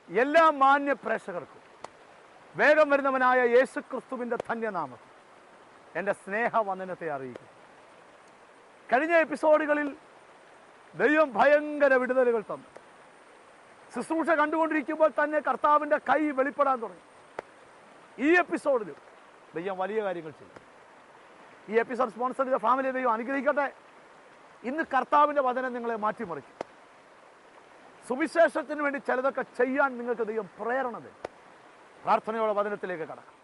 എല്ലാ മാന്യ പ്രേക്ഷകർക്കും വേഗം വരുന്നവനായ യേശു ക്രിസ്തുവിൻ്റെ ധന്യനാമത്തിൽ എൻ്റെ സ്നേഹവന്ദനത്തെ അറിയിക്കും. കഴിഞ്ഞ എപ്പിസോഡുകളിൽ ദൈവം ഭയങ്കര വിടുതലുകൾ തന്നു. ശുശ്രൂഷ കണ്ടുകൊണ്ടിരിക്കുമ്പോൾ തന്നെ കർത്താവിൻ്റെ കൈ വെളിപ്പെടാൻ തുടങ്ങി. ഈ എപ്പിസോഡിലും ദൈവം വലിയ കാര്യങ്ങൾ ചെയ്യും. ഈ എപ്പിസോഡ് സ്പോൺസർ ചെയ്ത ഫാമിലി ദൈവം അനുഗ്രഹിക്കട്ടെ. ഇന്ന് കർത്താവിൻ്റെ വചനം നിങ്ങളെ മാറ്റിമറിക്കും. സുവിശേഷത്തിന് വേണ്ടി ചിലതൊക്കെ ചെയ്യാൻ നിങ്ങൾക്ക് ദൈവം പ്രേരണ തരും. പ്രാർത്ഥനയോടെ വചനത്തിലേക്ക് കടക്കാം.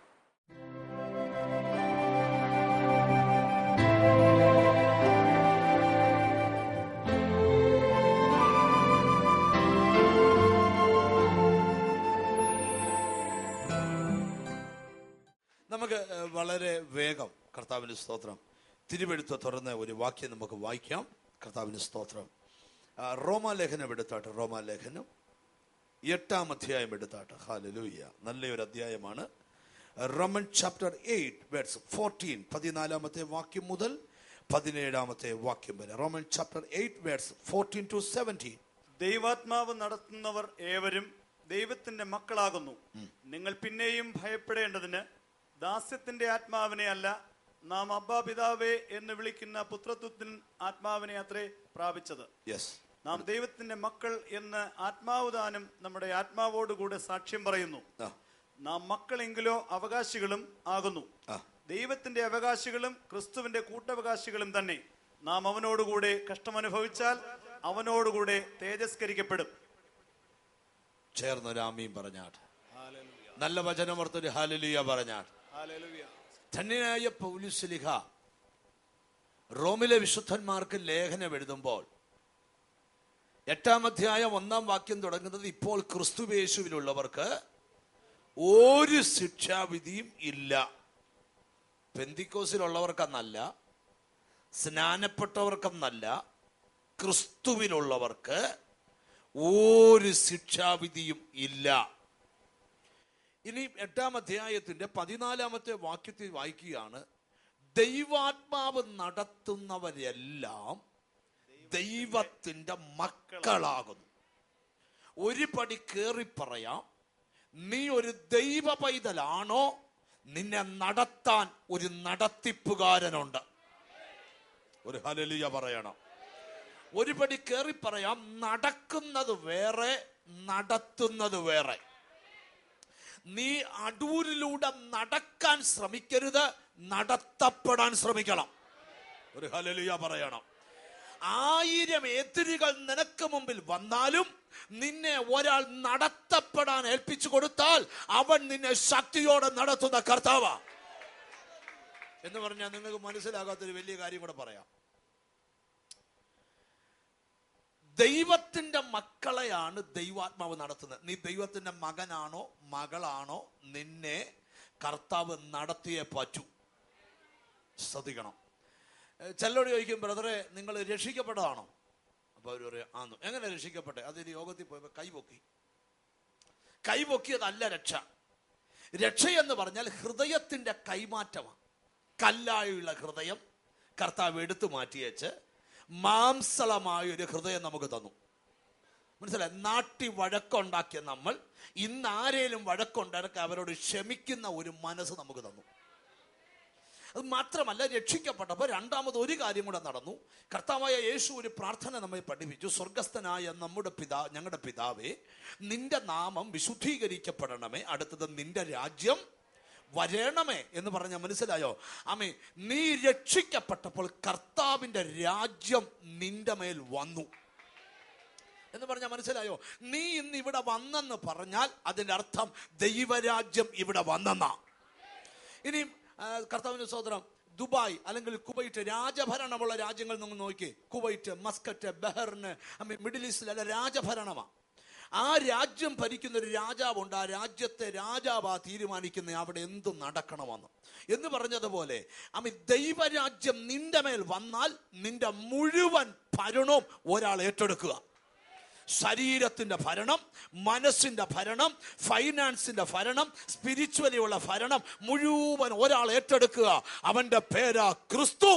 നമുക്ക് വളരെ വേഗം കർത്താവിന് സ്തോത്രം തിരുവെഴുത്ത് തുറന്ന ഒരു വാക്യം നമുക്ക് വായിക്കാം. കർത്താവിന് സ്തോത്രം. റോമാലേഖനം എടുത്താട്ട്, റോമാലേഖനം 8-ാം അധ്യായം എടുത്താട്ട്. ഹല്ലേലൂയ, നല്ലൊരു അധ്യായമാണ്. റോമൻ ചാപ്റ്റർ 8 വേഴ്സ് 14, 14-ാമത്തെ വാക്യം മുതൽ 17-ാമത്തെ വാക്യം വരെ. Roman chapter 8 verse 14 to 17. ദൈവാത്മാവ് നടത്തുന്നവർ ഏവരും ദൈവത്തിന്റെ മക്കളാകുന്നു. നിങ്ങൾ പിന്നെയും ഭയപ്പെടേണ്ടതിന് ദാസ്യത്തിന്റെ ആത്മാവിനെ അല്ല, നാം അബ്ബാ പിതാവേ എന്ന് വിളിക്കുന്ന പുത്രത്വത്തിൻ ആത്മാവിനെ അത്രേ പ്രാപിച്ചത്. നാം ദൈവത്തിന്റെ മക്കൾ എന്ന് ആത്മാവുദാനം നമ്മുടെ ആത്മാവോടുകൂടെ സാക്ഷ്യം പറയുന്നു. നാം മക്കളെങ്കിലോ അവകാശികളും ആകുന്നു, ദൈവത്തിന്റെ അവകാശികളും ക്രിസ്തുവിന്റെ കൂട്ടവകാശികളും തന്നെ. നാം അവനോടുകൂടെ കഷ്ടമനുഭവിച്ചാൽ അവനോടുകൂടെ തേജസ്കരിക്കപ്പെടും. ചേർന്നൊരാമീൻ പറഞ്ഞാട്ട്. നല്ല വചനമർത്തൊരു ഹല്ലേലൂയ പറഞ്ഞാട്ട്. ധന്യനായ പൗലോസ്ലീഹ റോമിലെ വിശുദ്ധന്മാർക്ക് ലേഖനം എഴുതുമ്പോൾ 8-ാം അധ്യായം 1-ാം വാക്യം തുടങ്ങുന്നത്, ഇപ്പോൾ ക്രിസ്തുയേശുവിലുള്ളവർക്ക് ഒരു ശിക്ഷാവിധിയും ഇല്ല. പെന്തിക്കോസിലുള്ളവർക്കെന്നല്ല, സ്നാനപ്പെട്ടവർക്കെന്നല്ല, ക്രിസ്തുവിലുള്ളവർക്ക് ഒരു ശിക്ഷാവിധിയും ഇല്ല. ഇനി 8-ാം അധ്യായത്തിന്റെ 14-ാമത്തെ വാക്യത്തിൽ വായിക്കുകയാണ്, ദൈവാത്മാവ് നടത്തുന്നവരെല്ലാം ദൈവത്തിന്റെ മക്കളാകുന്നു. ഒരു പടി കേറി പറയാം, നീ ഒരു ദൈവ പൈതലാണോ, നിന്നെ നടത്താൻ ഒരു നടത്തിപ്പുകാരനുണ്ട്. ഒരു ഹല്ലേലൂയ പറയണം. ഒരു പടി കേറി പറയാം, നടക്കുന്നത് വേറെ, നടത്തുന്നത് വേറെ. നീ അടൂരിലൂടെ നടക്കാൻ ശ്രമിക്കരുത്, നടത്തപ്പെടാൻ ശ്രമിക്കണം. ഒരു ഹല്ലേലൂയ പറയണം. 1000 എതിരുകൾ നിനക്ക് മുമ്പിൽ വന്നാലും നിന്നെ ഒരാൾ നടത്തപ്പെടാൻ ഏൽപ്പിച്ചു കൊടുത്താൽ അവൻ നിന്നെ ശക്തിയോടെ നടത്തുന്ന കർത്താവാ എന്ന് പറഞ്ഞാൽ നിങ്ങൾക്ക് മനസ്സിലാകാത്തൊരു വലിയ കാര്യം കൂടെ പറയാം. ദൈവത്തിന്റെ മക്കളെയാണ് ദൈവാത്മാവ് നടത്തുന്നത്. നീ ദൈവത്തിന്റെ മകനാണോ മകളാണോ, നിന്നെ കർത്താവ് നടത്തിയേ പറ്റൂ. ശ്രദ്ധിക്കണം. ചിലരോട് ചോദിക്കും, ബ്രദറെ നിങ്ങൾ രക്ഷിക്കപ്പെട്ടതാണോ? അപ്പൊ അവർ പറയും ആന്നു. എങ്ങനെ രക്ഷിക്കപ്പെട്ടെ? അതൊരു യോഗത്തിൽ പോയപ്പോ കൈപൊക്കിയതല്ല രക്ഷ. രക്ഷയെന്ന് പറഞ്ഞാൽ ഹൃദയത്തിന്റെ കൈമാറ്റമാണ്. കല്ലായുള്ള ഹൃദയം കർത്താവ് എടുത്തു മാറ്റിയേച്ച് മാംസളമായൊരു ഹൃദയം നമുക്ക് തന്നു. മനസ്സിലായി? നാട്ടി വഴക്കുണ്ടാക്കിയ നമ്മൾ ഇന്ന് ആരേലും വഴക്കുണ്ടാക്കി അവരോട് ക്ഷമിക്കുന്ന ഒരു മനസ്സ് നമുക്ക് തന്നു. അത് മാത്രമല്ല, രക്ഷിക്കപ്പെട്ടപ്പോൾ രണ്ടാമത് ഒരു കാര്യം കൂടെ നടന്നു. കർത്താവായ യേശു ഒരു പ്രാർത്ഥന നമ്മെ പഠിപ്പിച്ചു. സ്വർഗസ്ഥനായ ഞങ്ങളുടെ പിതാവേ, നിന്റെ നാമം വിശുദ്ധീകരിക്കപ്പെടണമേ, അടുത്തത് നിന്റെ രാജ്യം വരണമേ എന്ന് പറഞ്ഞ മനസ്സിലായോ? ആമേ, നീ രക്ഷിക്കപ്പെട്ടപ്പോൾ കർത്താവിന്റെ രാജ്യം നിന്റെ മേൽ വന്നു എന്ന് പറഞ്ഞാൽ മനസ്സിലായോ? നീ ഇന്ന് ഇവിടെ വന്നെന്ന് പറഞ്ഞാൽ അതിന്റെ അർത്ഥം ദൈവരാജ്യം ഇവിടെ വന്നെന്നാ. ഇനി കർത്താവിന്റെ സഹോദരം, ദുബായ് അല്ലെങ്കിൽ കുവൈറ്റ് രാജഭരണമുള്ള രാജ്യങ്ങൾ നിങ്ങൾ നോക്കി. കുവൈറ്റ്, മസ്കറ്റ്, ബഹ്റിന്, മിഡിൽ ഈസ്റ്റിലെ രാജഭരണമാണ്. ആ രാജ്യം ഭരിക്കുന്ന ഒരു രാജാവുണ്ട്. ആ രാജ്യത്തെ രാജാവാ തീരുമാനിക്കുന്ന അവിടെ എന്തു നടക്കണമെന്ന്. എന്ന് പറഞ്ഞതുപോലെ ദൈവരാജ്യം നിന്റെ മേൽ വന്നാൽ നിന്റെ മുഴുവൻ ഭരണവും ഒരാൾ ഏറ്റെടുക്കുക. ശരീരത്തിന്റെ ഭരണം, മനസ്സിന്റെ ഭരണം, ഫൈനാൻസിന്റെ ഭരണം, സ്പിരിച്വലി ഉള്ള ഭരണം മുഴുവൻ ഒരാൾ ഏറ്റെടുക്കുക. അവന്റെ പേരാ ക്രിസ്തു.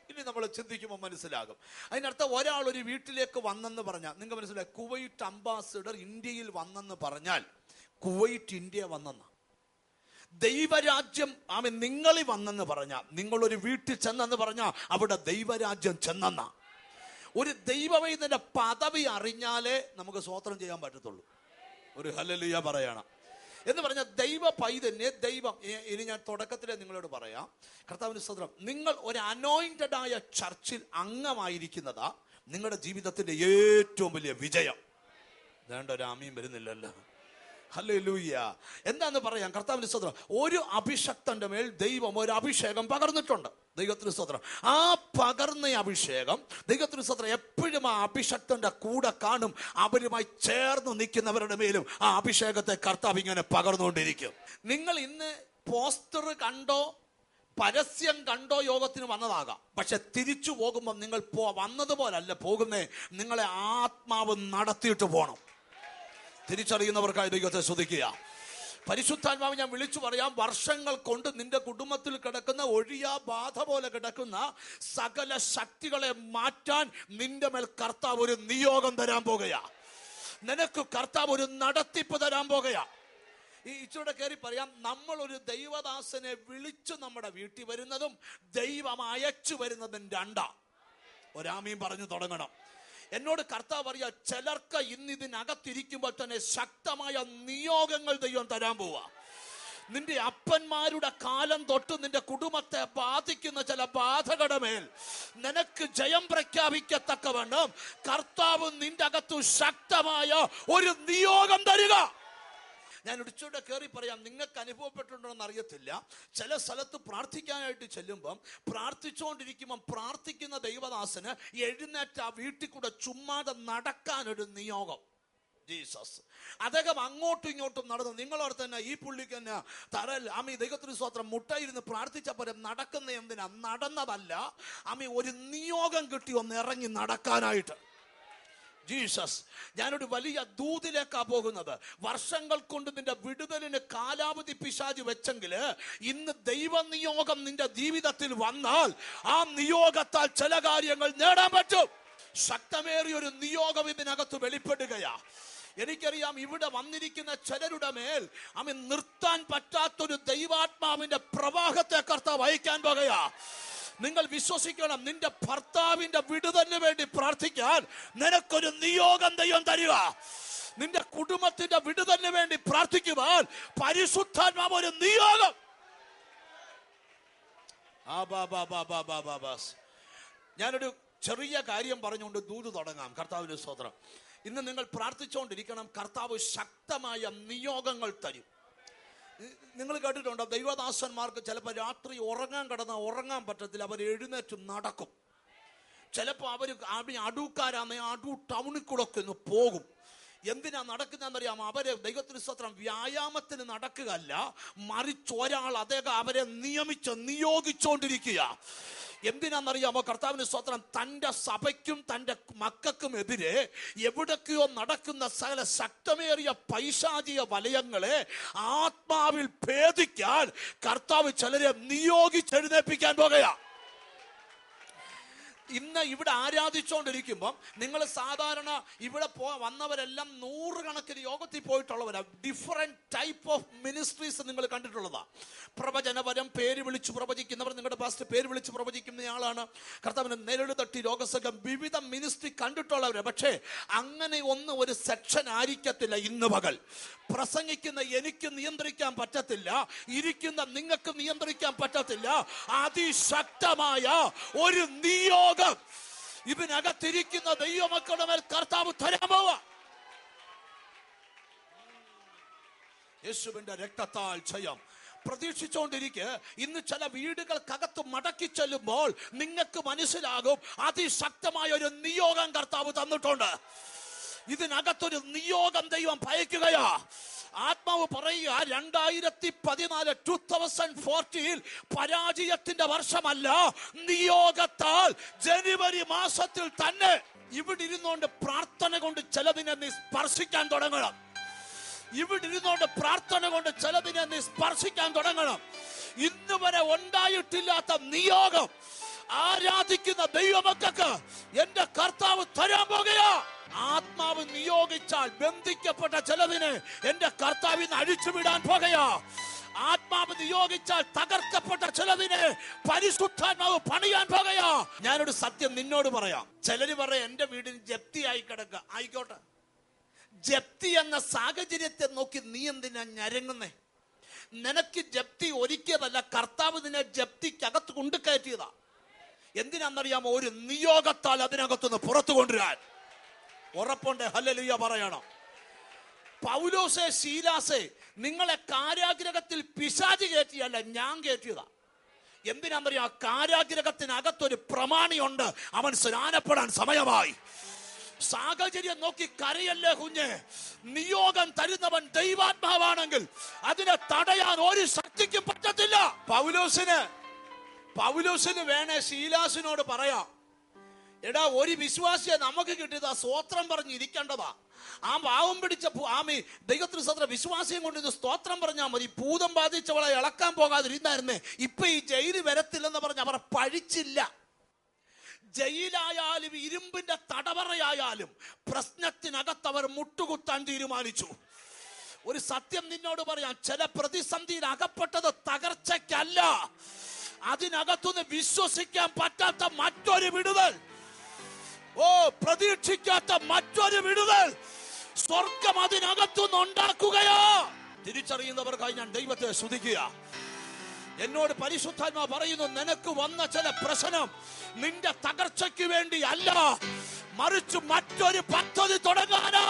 ഇനി നമ്മൾ ചിന്തിക്കുമ്പോൾ മനസ്സിലാകും. അതിനർത്ഥം ഒരാൾ ഒരു വീട്ടിലേക്ക് വന്നെന്ന് പറഞ്ഞാൽ നിങ്ങൾ മനസ്സിലായി, കുവൈറ്റ് അംബാസിഡർ ഇന്ത്യയിൽ വന്നെന്ന് പറഞ്ഞാൽ കുവൈറ്റ് ഇന്ത്യ വന്നെന്ന. ദൈവരാജ്യം നിങ്ങളിൽ വന്നെന്ന് പറഞ്ഞാൽ, നിങ്ങളൊരു വീട്ടിൽ ചെന്നെന്ന് പറഞ്ഞാൽ അവിടെ ദൈവരാജ്യം ചെന്നെന്ന. ഒരു ദൈവവൈദ്യന്റെ പദവി അറിഞ്ഞാലേ നമുക്ക് സ്തോത്രം ചെയ്യാൻ പറ്റത്തുള്ളൂ. ഒരു ഹല്ലേലൂയ പറയണം. എന്ന് പറഞ്ഞാൽ ദൈവ പൈതന്യെ ദൈവം, ഇനി ഞാൻ തുടക്കത്തിലെ നിങ്ങളോട് പറയാം, കർത്താവിന്റെ സ്തോത്രം, നിങ്ങൾ ഒരു അനോയിന്റഡ് ആയ ചർച്ചിൽ അംഗമായിരിക്കുന്നതാ നിങ്ങളുടെ ജീവിതത്തിന്റെ ഏറ്റവും വലിയ വിജയം. വേണ്ട ഒരു ആമീൻ വരുന്നില്ലല്ലോ. ഹല്ലേലൂയ. എന്താന്ന് പറയാം, കർത്താവിന്റെ സ്തോത്രം, ഒരു അഭിഷക്തന്റെ മേൽ ദൈവം ഒരു അഭിഷേകം പകർന്നിട്ടുണ്ട്. ദൈവത്തിന് സ്തോത്രം. ആ പകർന്ന അഭിഷേകം ദൈവത്തിന് സ്തോത്രം എപ്പോഴും ആ അഭിഷക്തന്റെ കൂടെ കാണും. അവരുമായി ചേർന്ന് നിൽക്കുന്നവരുടെ മേലും ആ അഭിഷേകത്തെ കർത്താവ് ഇങ്ങനെ പകർന്നുകൊണ്ടിരിക്കും. നിങ്ങൾ ഇന്ന് പോസ്റ്റർ കണ്ടോ പരസ്യം കണ്ടോ യോഗത്തിന് വന്നതാകാം, പക്ഷെ തിരിച്ചു പോകുമ്പോൾ നിങ്ങൾ വന്നതുപോലല്ല പോകുന്നേ. നിങ്ങളെ ആത്മാവ് നടത്തിയിട്ട് പോകണം. തിരിച്ചറിയുന്നവർക്കായി ദൈവത്തെ സ്തുതിക്കുക. പരിശുദ്ധാത്മാവ് ഞാൻ വിളിച്ചു പറയാം, വർഷങ്ങൾ കൊണ്ട് നിന്റെ കുടുംബത്തിൽ കിടക്കുന്ന ഒഴിയാ ബാധ പോലെ കിടക്കുന്ന സകല ശക്തികളെ മാറ്റാൻ നിന്റെ മേൽ കർത്താവ് ഒരു നിയോഗം തരാൻ പോകുകയാ. നിനക്ക് കർത്താവ് ഒരു നടത്തിപ്പ് തരാൻ പോകുകയാ. ഈ ഇച്ചിടെ കയറി പറയാം, നമ്മൾ ഒരു ദൈവദാസനെ വിളിച്ചു നമ്മുടെ വീട്ടിൽ വരുന്നതും ദൈവം അയച്ചു വരുന്നതും രണ്ടാ. ഒരാമീൻ പറഞ്ഞു തുടങ്ങണം. എന്നോട് കർത്താവ് പറയാ, ചിലർക്ക് ഇന്ന് ഇതിനകത്തിരിക്കുമ്പോൾ തന്നെ ശക്തമായ നിയോഗങ്ങൾ ദൈവം തരാൻ പോവാ. നിന്റെ അപ്പന്മാരുടെ കാലം തൊട്ട് നിന്റെ കുടുംബത്തെ ബാധിക്കുന്ന ചില ബാധകളുടെ മേൽ നിനക്ക് ജയം പ്രഖ്യാപിക്കത്തക്കവണ്ണം കർത്താവ് നിന്റെ അകത്തു ശക്തമായ ഒരു നിയോഗം തരിക. ഞാൻ ഇടിച്ചോടെ കയറി പറയാം, നിങ്ങൾക്ക് അനുഭവപ്പെട്ടിട്ടുണ്ടോ എന്ന് അറിയത്തില്ല. ചില സ്ഥലത്ത് പ്രാർത്ഥിക്കാനായിട്ട് ചെല്ലുമ്പം പ്രാർത്ഥിച്ചുകൊണ്ടിരിക്കുമ്പം പ്രാർത്ഥിക്കുന്ന ദൈവദാസന് എഴുന്നേറ്റ് ആ വീട്ടിൽ കൂടെ ചുമ്മാതെ നടക്കാനൊരു നിയോഗം. ജീസസ് അദ്ദേഹം അങ്ങോട്ടും ഇങ്ങോട്ടും നടന്നു. നിങ്ങളോട് തന്നെ ഈ പുള്ളിക്ക് തന്നെ തറൽ ദൈവത്തിന് സ്തോത്രം മുട്ടയിരുന്ന് പ്രാർത്ഥിച്ചപ്പോൾ നടക്കുന്ന എന്തിനാ? നടന്നതല്ല, ഒരു നിയോഗം കിട്ടി ഒന്ന് ഇറങ്ങി നടക്കാനായിട്ട്. ജീസസ്, ഞാനൊരു വലിയ ദൂതിലേക്കാ പോകുന്നത്. വർഷങ്ങൾ കൊണ്ട് നിന്റെ വിടുതലിന് കാലാവധി പിശാച് വെച്ചെങ്കിൽ ഇന്ന് ദൈവനിയോഗം നിന്റെ ജീവിതത്തിൽ വന്നാൽ ആ നിയോഗത്താൽ ചില കാര്യങ്ങൾ നേടാൻ പറ്റും. ശക്തമേറിയ ഒരു നിയോഗം ഇതിനകത്ത് വെളിപ്പെടുകയാ. എനിക്കറിയാം, ഇവിടെ വന്നിരിക്കുന്ന ചിലരുടെ മേൽ നിർത്താൻ പറ്റാത്തൊരു ദൈവാത്മാവിന്റെ പ്രവാഹത്തെ കർത്താവ് അയക്കാൻ പോകുകയാ. നിങ്ങൾ വിശ്വസിക്കണം, നിന്റെ ഭർത്താവിന്റെ വിടുതലിന് വേണ്ടി പ്രാർത്ഥിക്കാൻ നിനക്കൊരു നിയോഗം ദൈവം തരിക. നിന്റെ കുടുംബത്തിന്റെ വിടുതലിന് വേണ്ടി പ്രാർത്ഥിക്കുവാൻ പരിശുദ്ധാത്മാവ് ഒരു നിയോഗം. ഞാനൊരു ചെറിയ കാര്യം പറഞ്ഞുകൊണ്ട് ദൂത് തുടങ്ങാം. കർത്താവിന്റെ സ്തോത്രം. ഇന്ന് നിങ്ങൾ പ്രാർത്ഥിച്ചുകൊണ്ടിരിക്കണം, കർത്താവ് ശക്തമായ നിയോഗങ്ങൾ തരും. നിങ്ങൾ കേട്ടിട്ടുണ്ടോ, ദൈവദാസന്മാർക്ക് ചിലപ്പോൾ രാത്രി ഉറങ്ങാൻ ഉറങ്ങാൻ പറ്റത്തില്ല, അവർ എഴുന്നേറ്റ് നടക്കും. ചിലപ്പോൾ അവർ അടൂക്കാരാന്ന് അടൂ ടൗണിൽ കൂടെ ഒക്കെ ഒന്ന് പോകും. എന്തിനാ നടക്കുന്നതെന്നറിയാമോ? അവരെ ദൈവത്തിന് സ്തോത്രം വ്യായാമത്തിന് നടക്കുകയല്ല, മറിച്ച് ഒരാൾ അദ്ദേഹം അവരെ നിയോഗിച്ചുകൊണ്ടിരിക്കുക. എന്തിനാണെന്നറിയാമോ? കർത്താവിന് സ്തോത്രം, തൻ്റെ സഭയ്ക്കും തൻ്റെ മക്കൾക്കും എതിരെ എവിടൊക്കെയോ നടക്കുന്ന സകല ശക്തമേറിയ പൈശാചിക വലയങ്ങളെ ആത്മാവിൽ ഭേദിക്കാൻ കർത്താവ് ചിലരെ നിയോഗിച്ചെഴുന്നേൽപ്പിക്കാൻ പോകുകയാ. ഇന്ന് ഇവിടെ ആരാധിച്ചുകൊണ്ടിരിക്കുമ്പം നിങ്ങൾ സാധാരണ ഇവിടെ വന്നവരെല്ലാം നൂറുകണക്കിന് യോഗത്തിൽ പോയിട്ടുള്ളവരാണ്. ഡിഫറെന്റ് ടൈപ്പ് ഓഫ് മിനിസ്ട്രീസ് നിങ്ങൾ കണ്ടിട്ടുള്ളതാ. പ്രവചനപരം, പേര് വിളിച്ച് പ്രവചിക്കുന്നവർ, നിങ്ങളുടെ പാസ്റ്റ് പേര് വിളിച്ച് പ്രവചിക്കുന്നയാളാണ്. കർത്താവിന് നെരട് തട്ടി രോഗസംഘം, വിവിധ മിനിസ്ട്രി കണ്ടിട്ടുള്ളവര്. പക്ഷേ അങ്ങനെ ഒന്നും ഒരു സെക്ഷൻ ആയിരിക്കത്തില്ല. ഇന്ന് പകൽ പ്രസംഗിക്കുന്ന എനിക്ക് നിയന്ത്രിക്കാൻ പറ്റത്തില്ല, ഇരിക്കുന്ന നിങ്ങൾക്ക് നിയന്ത്രിക്കാൻ പറ്റത്തില്ല. അതിശക്തമായ ഒരു നിയോഗം ഇതിനകത്തിരിക്കുന്ന ദൈവമക്കളുടെ മേൽ കർത്താവ് തരാൻ പോവാ. യേശുവിന്റെ രക്തത്താൽ ജയം പ്രതീക്ഷിച്ചുകൊണ്ടിരിക്കെ ഇന്ന് ചില വീടുകൾക്കകത്ത് മടക്കി ചെല്ലുമ്പോൾ നിങ്ങൾക്ക് മനസ്സിലാകും, അതിശക്തമായ ഒരു നിയോഗം കർത്താവ് തന്നിട്ടുണ്ട്. ഇതിനകത്തൊരു നിയോഗം ദൈവം ഭയക്കുകയാ. ആത്മാവ് പറയുക, 2014 2014 പരാജയത്തിന്റെ വർഷമല്ല, നിയോഗത്താൽ ജനുവരി മാസത്തിൽ തന്നെ ഇവിടെ ഇരുന്നുകൊണ്ട് പ്രാർത്ഥന കൊണ്ട് ചിലതിനെ നീ സ്പർശിക്കാൻ തുടങ്ങണം. ഇവിടെ ഇരുന്നുകൊണ്ട് പ്രാർത്ഥന കൊണ്ട് ചിലതിനെ നീ സ്പർശിക്കാൻ തുടങ്ങണം. ഇന്ന് വരെ ഉണ്ടായിട്ടില്ലാത്ത നിയോഗം ആരാധിക്കുന്ന ദൈവമക്കൾക്ക് എന്റെ കർത്താവ് തരാൻ പോകുകയാ. ആത്മാവ് നിയോഗിച്ചാൽ ബന്ധിക്കപ്പെട്ട ചിലതിനെ എന്റെ കർത്താവിന് അഴിച്ചുവിടാൻ പോകുകയാ. ആത്മാവ് നിയോഗിച്ചാൽ തകർക്കപ്പെട്ട ചിലതിനെ പരിശുദ്ധാത്മാവ് പണിയാൻ പോകുകയാ. ഞാനൊരു സത്യം നിന്നോട് പറയാം. ചിലര് പറയാം എന്റെ വീടിന് ജപ്തിയായി കിടക്കുക. ആയിക്കോട്ടെ, ജപ്തി എന്ന സാഹചര്യത്തെ നോക്കി നീ എന്തിനാ ഞരങ്ങുന്നേ? നിനക്ക് ജപ്തി ഒരുക്കിയതല്ല, കർത്താവ് നിന്നെ ജപ്തിക്കകത്ത് കൊണ്ടുകയറ്റിയതാ. എന്തിനാണെന്നറിയാമോ? ഒരു നിയോഗത്താൽ അതിനകത്തുനിന്ന് പുറത്തു കൊണ്ടുവരാൻ. ഉറപ്പുണ്ട്? ഹല്ലേലൂയ പറയണം. പൗലോസേ, ശീലാസേ, നിങ്ങളെ കാരാഗ്രഹത്തിൽ പിശാച് കയറ്റിയല്ല, ഞാൻ കയറ്റിയതാ. എന്തിനാണെന്നറിയാം? കാരാഗ്രഹത്തിനകത്തൊരു പ്രമാണിയുണ്ട്, അവൻ സ്നാനപ്പെടാൻ സമയമായി. സാഹചര്യം നോക്കി കരയല്ലേ കുഞ്ഞ്. നിയോഗം തരുന്നവൻ ദൈവാത്മാവാണെങ്കിൽ അതിനെ തടയാൻ ഒരു ശക്തിക്കും പറ്റത്തില്ല. പൗലോസിന് വേണേ ശീലാസിനോട് പറയാം, എടാ ഒരു വിശ്വാസിയെ നമുക്ക് കിട്ടിയതാ, സ്തോത്രം പറഞ്ഞിരിക്കേണ്ടതാ. ആ പാവം പിടിച്ച ആമി ദൈവത്തിന് സത്ര വിശ്വാസിയും കൊണ്ട് ഇത് സ്തോത്രം പറഞ്ഞാൽ മതി, ഭൂതം ബാധിച്ചവളെ ഇളക്കാൻ പോകാതിരുന്നായിരുന്നേ, ഇപ്പൊ ഈ ജയില് വരത്തില്ലെന്ന് പറഞ്ഞ് അവർ പഴിച്ചില്ല. ജയിലായാലും ഇരുമ്പിന്റെ തടവറയായാലും പ്രശ്നത്തിനകത്ത് അവർ മുട്ടുകുത്താൻ തീരുമാനിച്ചു. ഒരു സത്യം നിന്നോട് പറയാം, ചില പ്രതിസന്ധിയിൽ അകപ്പെട്ടത് തകർച്ചയ്ക്കല്ല, അതിനകത്തുനിന്ന് വിശ്വസിക്കാൻ പറ്റാത്ത മറ്റൊരു വിടുതൽ, പ്രതീക്ഷിക്കാത്ത മറ്റൊരു വിടുതൽ സ്വർഗം അതിനകത്തുനിന്ന് ഉണ്ടാക്കുകയോ. തിരിച്ചറിയുന്നവർക്കായി ഞാൻ ദൈവത്തെ സ്തുതിക്കുക. എന്നോട് പരിശുദ്ധാത്മാവ് പറയുന്നു, നിനക്ക് വന്ന ചില പ്രശ്നം നിന്റെ തകർച്ചയ്ക്ക് വേണ്ടി അല്ല, മറിച്ച് മറ്റൊരു പദ്ധതി തുടങ്ങാനാ.